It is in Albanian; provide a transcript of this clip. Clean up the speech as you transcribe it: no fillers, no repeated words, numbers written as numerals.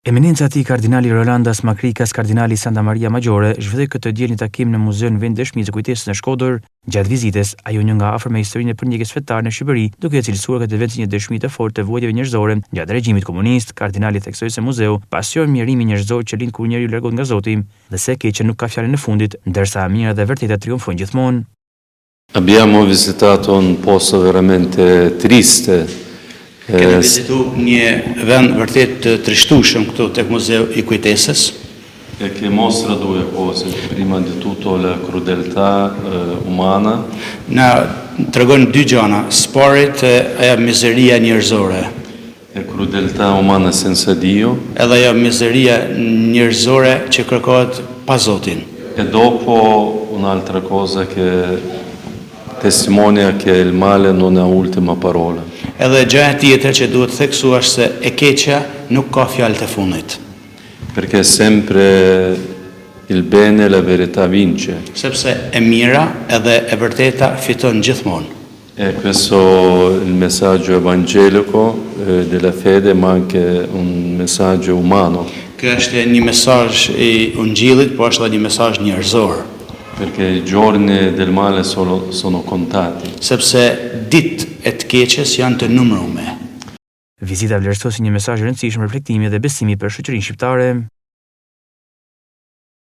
Eminenca e tij kardinali Rolandas Makrikas, kardinali Santa Maria Maggiore, zhvilloi këtë diell një takim në Muzeun Vend Dëshmisë të Kujtesës në Shkodër. Gjatë vizitës, ai u njeh nga afër me historinë e përndjekjes fetare në Shqipëri, duke e cilësuar këtë event si një dëshmi të fortë të vuajtjeve njerëzore gjatë regjimit komunist. Kardinali theksoi se muzeu pasion mjerimi njerëzor që lind kur njeriu largohet nga Zoti, dhe se e keqja nuk ka fjalën e fundit, ndërsa e mira dhe e vërteta triumfojnë gjithmonë. Abbiamo visitato un posto veramente triste. Kemi vizitu një vend vërtet të trishtueshëm këtu tek Muzeu I Kujtesës. E che mostra due cose, prima di tutto la crudeltà umana. Na tregon dy gjëra, sparit e mizeria njerëzore. E crudeltà umana senza Dio. Edhe ajo mizeria njerëzore që kërkohet pa Zotin. E dopo un'altra cosa che testimonia che il male non ha ultima parola. Edhe gjëja tjetër që duhet theksuar se e keqja nuk ka fjalë të fundit. Perché sempre il bene e la verità vince. Sepse e mira edhe e vërteta fiton gjithmonë. E questo è il messaggio evangelico della fede, ma anche un messaggio umano. Ky është një mesazh I Ungjillit, por është edhe një mesazh njerëzor. Perché I giorni del male sono contati. Sepse ditë e të keqes janë të numëruara. Vizita vlerësoi si një mesazh I rëndësishëm reflektimi dhe besimi për shoqërinë shqiptare.